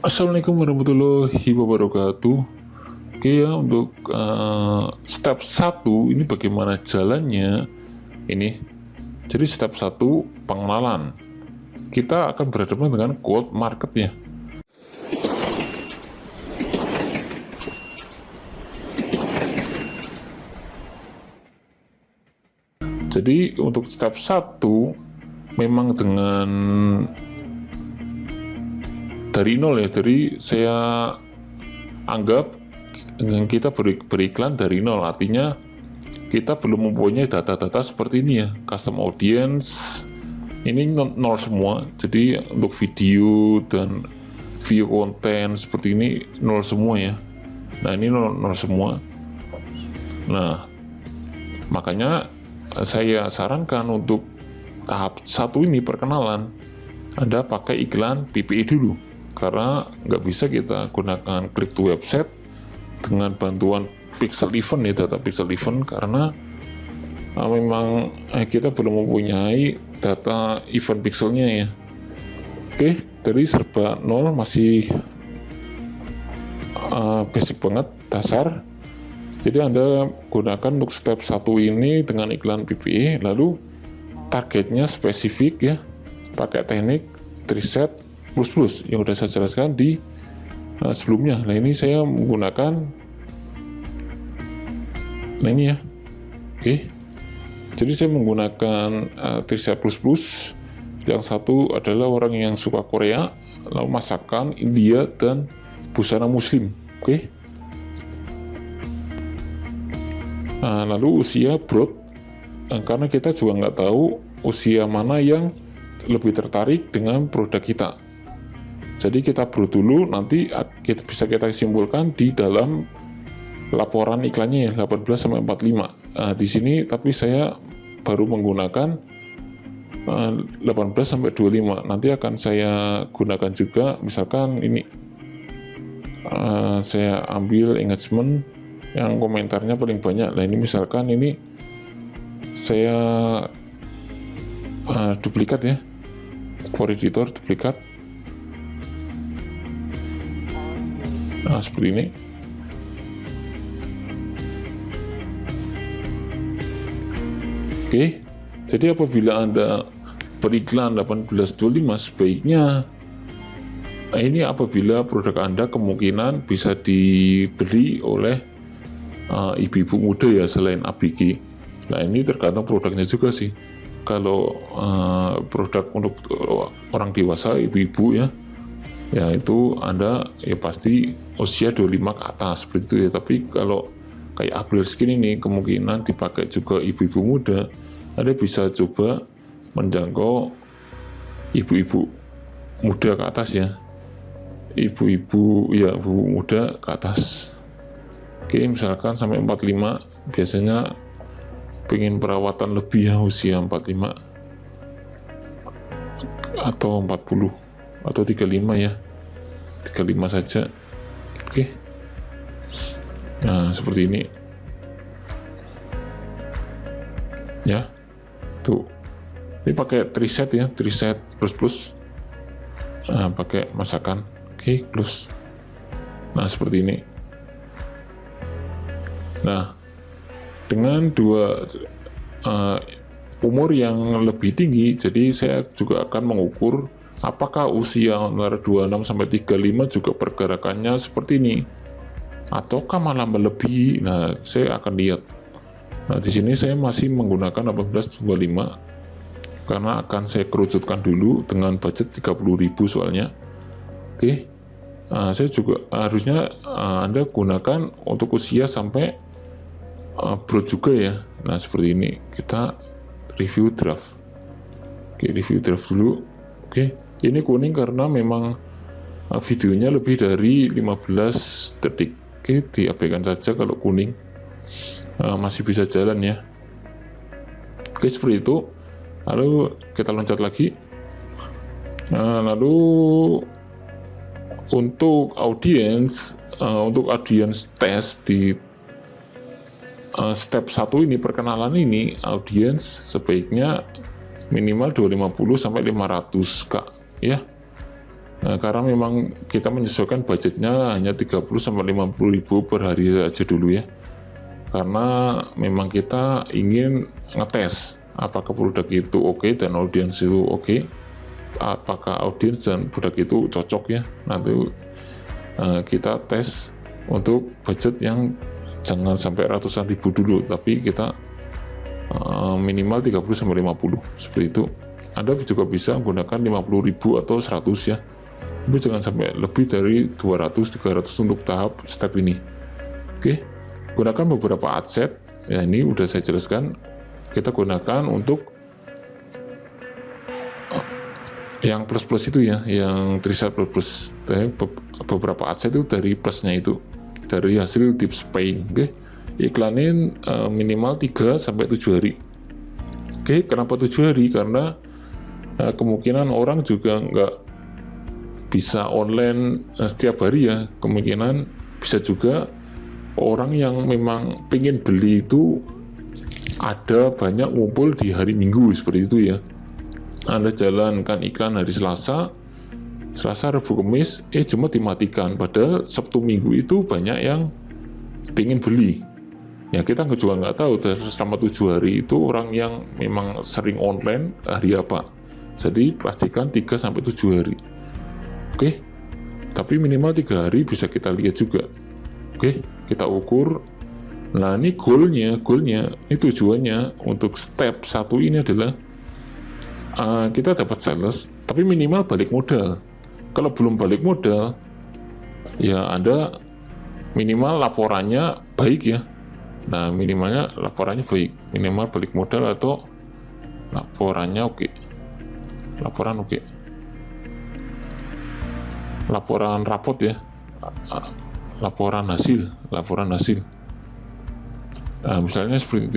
Assalamualaikum warahmatullahi wabarakatuh. Oke ya, untuk step 1 ini bagaimana jalannya ini. Jadi step 1 pengenalan. Kita akan berhadapan dengan quote marketnya. Jadi untuk step 1 memang dengan dari nol ya, dari saya anggap kita beriklan dari nol, artinya kita belum mempunyai data-data seperti ini ya, custom audience ini nol semua. Jadi untuk video dan view konten seperti ini nol semua ya. Nah ini nol semua. Nah makanya saya sarankan untuk tahap 1 ini perkenalan, Anda pakai iklan PPI dulu, karena nggak bisa kita gunakan klik to website dengan bantuan pixel event ya, data pixel event, karena memang kita belum mempunyai data event pixelnya ya. Oke, dari serba nol, masih basic banget, dasar. Jadi Anda gunakan untuk step 1 ini dengan iklan PPE, lalu targetnya spesifik ya, pakai teknik preset plus yang sudah saya jelaskan di sebelumnya. Nah ini saya menggunakan, nah ini ya, oke. Jadi saya menggunakan preset plus. Yang satu adalah orang yang suka Korea, lalu masakan India dan busana muslim, oke. Nah, lalu usia broad, karena kita juga nggak tahu usia mana yang lebih tertarik dengan produk kita. Jadi kita broad dulu, nanti bisa kita simpulkan di dalam laporan iklannya ya, 18-45. Nah, di sini tapi saya baru menggunakan 18-25. Nanti akan saya gunakan juga, misalkan ini saya ambil engagement yang komentarnya paling banyak. Nah ini misalkan ini saya duplikat ya, for editor duplikat. Nah seperti ini. Oke, jadi apabila Anda beriklan 1825, sebaiknya ini apabila produk Anda kemungkinan bisa dibeli oleh ibu-ibu muda ya, selain ABG. Nah ini tergantung produknya juga sih. Kalau produk untuk orang dewasa, ibu-ibu ya, ya itu Anda ya pasti usia 25 ke atas seperti itu ya. Tapi kalau kayak April Skin ini kemungkinan dipakai juga ibu-ibu muda, Anda bisa coba menjangkau ibu-ibu muda ke atas ya, ibu-ibu ya, ibu muda ke atas. Oke, misalkan sampai 45, biasanya pengen perawatan lebih ya, usia 45 atau 40 atau 35 ya, 35 saja. Oke, nah seperti ini ya, tuh ini pakai preset ya, preset plus. Nah, pakai masakan, oke, plus. Nah seperti ini. Nah, dengan dua umur yang lebih tinggi, jadi saya juga akan mengukur apakah usia antara 26 sampai 35 juga pergerakannya seperti ini, ataukah malah melebihi. Nah, saya akan lihat. Nah, di sini saya masih menggunakan 1825 karena akan saya kerucutkan dulu dengan budget 30.000 soalnya. Oke. Nah, saya juga harusnya Anda gunakan untuk usia sampai broad juga ya. Nah seperti ini, kita review draft. Oke, review draft dulu. Oke, ini kuning karena memang videonya lebih dari 15 detik. Oke, diabaikan saja kalau kuning. Masih bisa jalan ya. Oke, seperti itu. Lalu kita loncat lagi. Lalu untuk audience test di step 1 ini, perkenalan ini, audience sebaiknya minimal 250 sampai 500 Kak ya. Karena memang kita menyesuaikan budgetnya hanya 30-50 ribu per hari aja dulu ya, karena memang kita ingin ngetes apakah produk itu oke dan audiens itu oke, apakah audiens dan produk itu cocok ya. Nanti kita tes untuk budget yang jangan sampai ratusan ribu dulu, tapi kita minimal 30-50 seperti itu. Anda juga bisa menggunakan 50 ribu atau 100 ya, tapi jangan sampai lebih dari 200-300 untuk tahap step ini. Oke, gunakan beberapa adset ya, ini udah saya jelaskan. Kita gunakan untuk yang plus itu ya, yang triset plus. Beberapa adset itu dari plusnya itu, dari hasil deep spying. Oke, iklanin minimal 3-7 hari. Oke, kenapa 7 hari? Karena kemungkinan orang juga nggak bisa online setiap hari ya, kemungkinan bisa juga orang yang memang pengen beli itu ada banyak ngumpul di hari Minggu seperti itu ya. Anda jalankan iklan hari Selasa, Rabu, Kamis, cuma dimatikan, padahal Sabtu Minggu itu banyak yang pengen beli ya. Kita juga nggak tahu selama 7 hari itu orang yang memang sering online hari apa. Jadi pastikan 3-7 hari. Oke, tapi minimal 3 hari bisa kita lihat juga. Oke, kita ukur. Nah, ini goalnya, ini tujuannya untuk step 1 ini adalah kita dapat sales, tapi minimal balik modal. Kalau belum balik modal, ya Anda minimal laporannya baik ya. Nah, minimalnya laporannya baik, minimal balik modal atau laporannya oke. Laporan oke. Laporan rapot ya, laporan hasil. Nah, misalnya seperti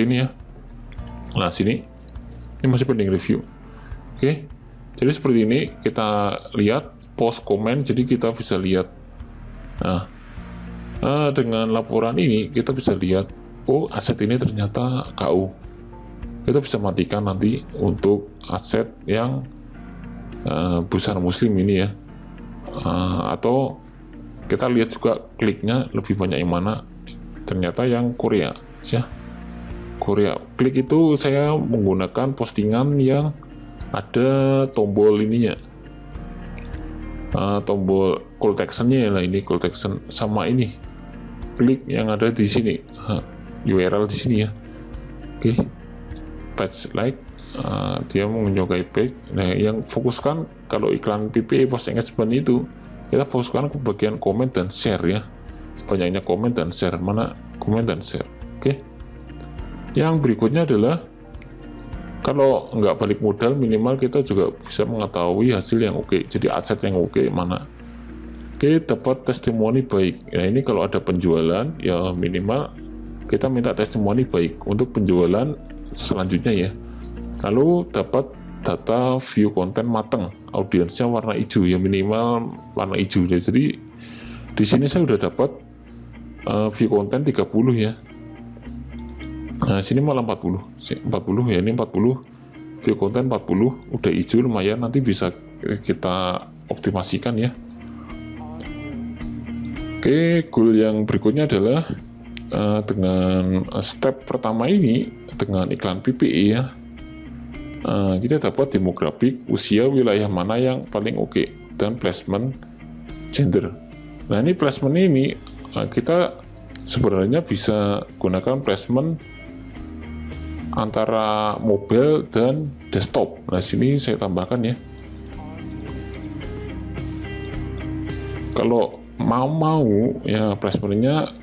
ini ya. Nah, ini masih pending review. Oke, jadi seperti ini kita lihat post komen, jadi kita bisa lihat. Nah, dengan laporan ini kita bisa lihat, oh aset ini ternyata KU. Kita bisa matikan nanti untuk aset yang busana muslim ini ya. Atau kita lihat juga kliknya lebih banyak yang mana, ternyata yang Korea ya. Korea klik itu saya menggunakan postingan yang ada tombol ininya, tombol call to action-nya lah, ini call to action sama ini klik yang ada di sini, URL di sini ya. Oke, page like, dia menyukai page. Nah, yang fokuskan kalau iklan PPA post engagement itu kita fokuskan ke bagian komen dan share ya, banyaknya komen dan share, mana komen dan share. Oke, yang berikutnya adalah kalau nggak balik modal, minimal kita juga bisa mengetahui hasil yang oke, jadi aset yang oke mana. Oke, dapat testimoni baik. Nah, ini kalau ada penjualan ya minimal kita minta testimoni baik untuk penjualan selanjutnya ya. Lalu dapat data view konten matang, audiensnya warna hijau ya, minimal warna hijau. Jadi di sini saya udah dapat view konten 30 ya. Nah, sini malah 40 ya, ini 40 view konten 40 udah hijau, lumayan, nanti bisa kita optimasikan ya. Oke, goal yang berikutnya adalah dengan step pertama ini dengan iklan PPE ya, kita dapat demografik, usia, wilayah mana yang paling oke, dan placement gender. Nah, ini placement ini kita sebenarnya bisa gunakan placement antara mobile dan desktop. Nah, sini saya tambahkan ya, kalau mau ya placementnya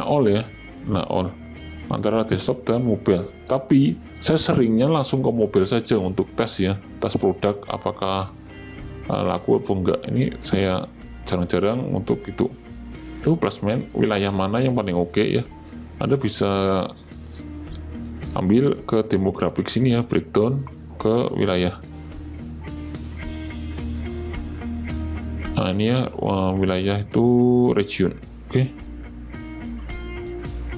all ya. Nah, all antara desktop dan mobile, tapi saya seringnya langsung ke mobile saja untuk tes ya, tes produk apakah laku atau enggak. Ini saya jarang-jarang untuk itu placement wilayah mana yang paling oke ya. Anda bisa ambil ke demografik sini ya, breakdown ke wilayah. Nah, ini ya wilayah itu region. Oke.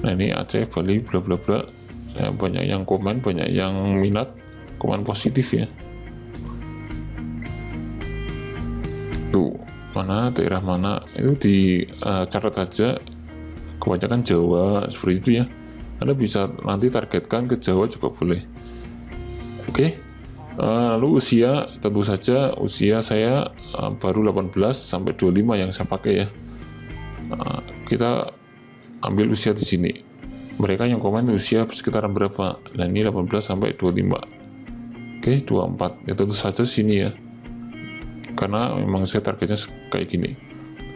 Nah, ini Aceh, Bali, bla bla bla. ya, banyak yang komen, banyak yang minat, komen positif ya. Tuh, mana daerah mana itu di catat saja, kebanyakan Jawa seperti itu ya. Anda bisa nanti targetkan ke Jawa juga boleh. Oke. Lalu usia, tentu saja usia saya baru 18 sampai 25 yang saya pakai ya. Kita ambil usia di sini. Mereka yang komen usia sekitaran berapa? Nah, ini 18 sampai 25. Oke, 24. Ya tentu saja sini ya. Karena memang saya targetnya kayak gini.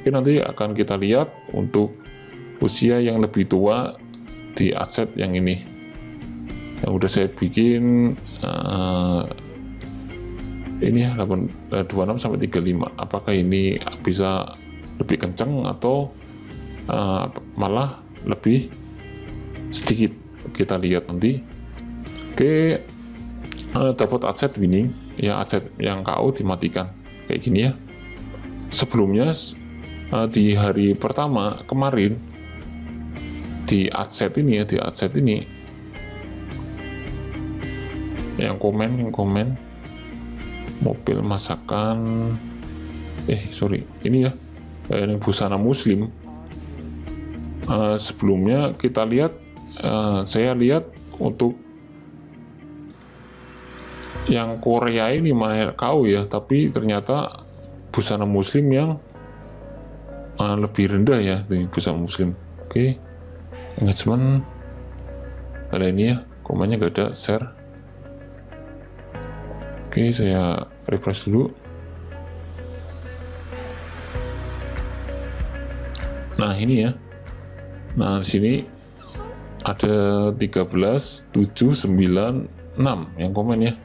Oke, nanti akan kita lihat untuk usia yang lebih tua di aset yang ini. Yang udah saya bikin ini ya 26 sampai 35. Apakah ini bisa lebih kencang atau malah lebih sedikit? Kita lihat nanti. Oke, dapat aset winning ya, aset yang KO dimatikan kayak gini ya. Sebelumnya di hari pertama kemarin di aset ini ya, di aset ini yang komen mobil masakan ini ya, yang busana muslim. Sebelumnya kita lihat, saya lihat untuk yang Korea ini malah KO ya, tapi ternyata busana muslim yang lebih rendah ya, di busana muslim. Oke, engagement ada ini ya, komennya gak ada, share. Oke, saya refresh dulu. Nah, ini ya. Nah, di sini ada 13, 7, 9, 6 yang komen ya.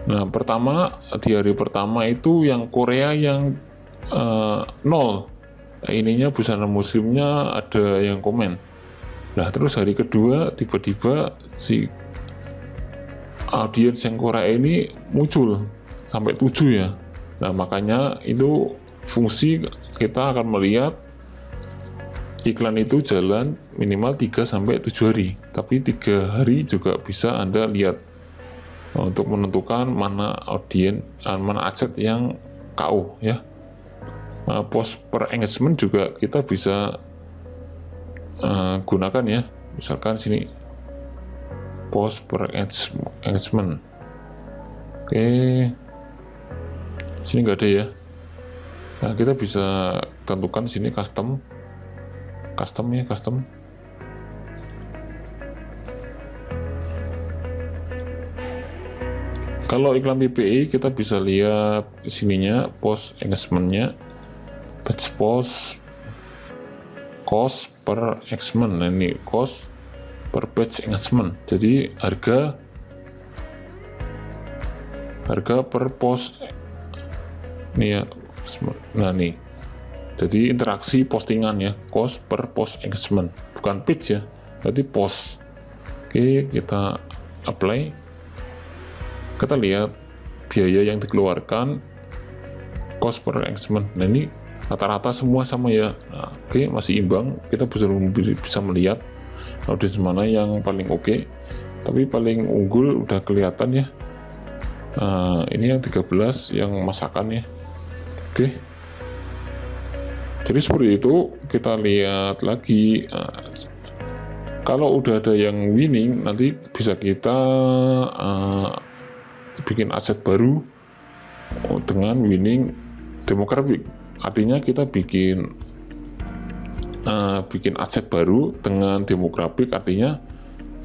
Nah, pertama di hari pertama itu yang Korea yang 0. Ininya busana muslimnya ada yang komen. Nah, terus hari kedua tiba-tiba si audiens yang Korea ini muncul sampai 7 ya. Nah, makanya itu fungsi kita akan melihat iklan itu jalan minimal 3 sampai 7 hari. Tapi 3 hari juga bisa Anda lihat untuk menentukan mana audiens, mana aset yang KO ya. Post per engagement juga kita bisa gunakan ya. Misalkan sini post per engagement. Oke, sini nggak ada ya. Nah, kita bisa tentukan sini custom ya, custom. Kalau iklan PPI kita bisa lihat sininya post engagementnya, batch post, cost per engagement. Nah, ini cost per batch engagement. Jadi harga per post ini ya. Nah, nih. Jadi interaksi postingan ya, cost per post engagement, bukan page ya, berarti post. Oke, kita apply. Kita lihat biaya yang dikeluarkan, cost per engagement. Nah, ini rata-rata semua sama ya. Nah, oke, masih imbang. Kita bisa melihat audiens mana yang paling oke. Tapi paling unggul udah kelihatan ya. Ini yang 13 yang masakan ya. Oke. Jadi seperti itu. Kita lihat lagi. Kalau udah ada yang winning, nanti bisa kita bikin aset baru dengan winning demographic. Artinya kita bikin aset baru dengan demographic, artinya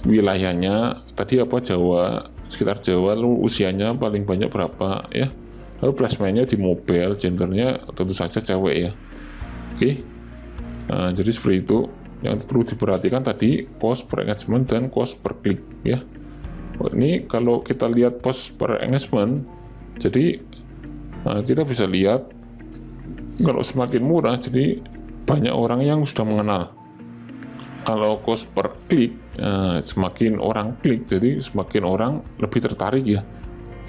wilayahnya tadi apa, Jawa, sekitar Jawa, lalu usianya paling banyak berapa ya, lalu placementnya di mobile, gendernya tentu saja cewek ya. Oke. Jadi seperti itu yang perlu diperhatikan tadi, cost per engagement dan cost per klik ya. Ini kalau kita lihat post per engagement, jadi kita bisa lihat kalau semakin murah, jadi banyak orang yang sudah mengenal. Kalau cost per klik, semakin orang klik, jadi semakin orang lebih tertarik ya,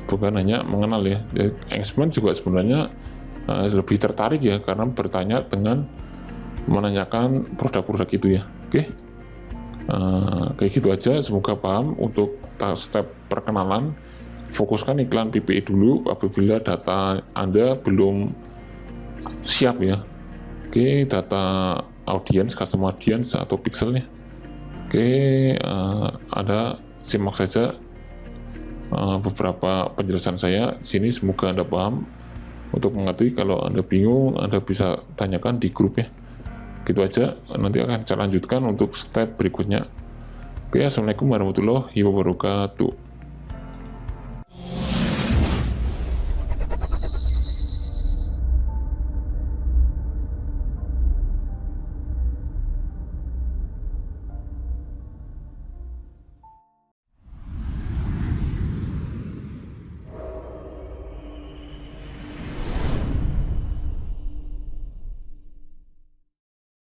bukan hanya mengenal ya. Engagement juga sebenarnya lebih tertarik ya, karena bertanya dengan menanyakan produk-produk itu ya. Oke. Kayak gitu aja, semoga paham. Untuk step perkenalan, fokuskan iklan PPI dulu apabila data Anda belum siap ya. Oke, data audience, custom audience atau pixelnya. Oke, Anda simak saja beberapa penjelasan saya di sini, semoga Anda paham. Untuk mengerti, kalau Anda bingung, Anda bisa tanyakan di grup ya. Gitu aja, nanti akan saya lanjutkan untuk step berikutnya. Oke, assalamualaikum warahmatullahi wabarakatuh.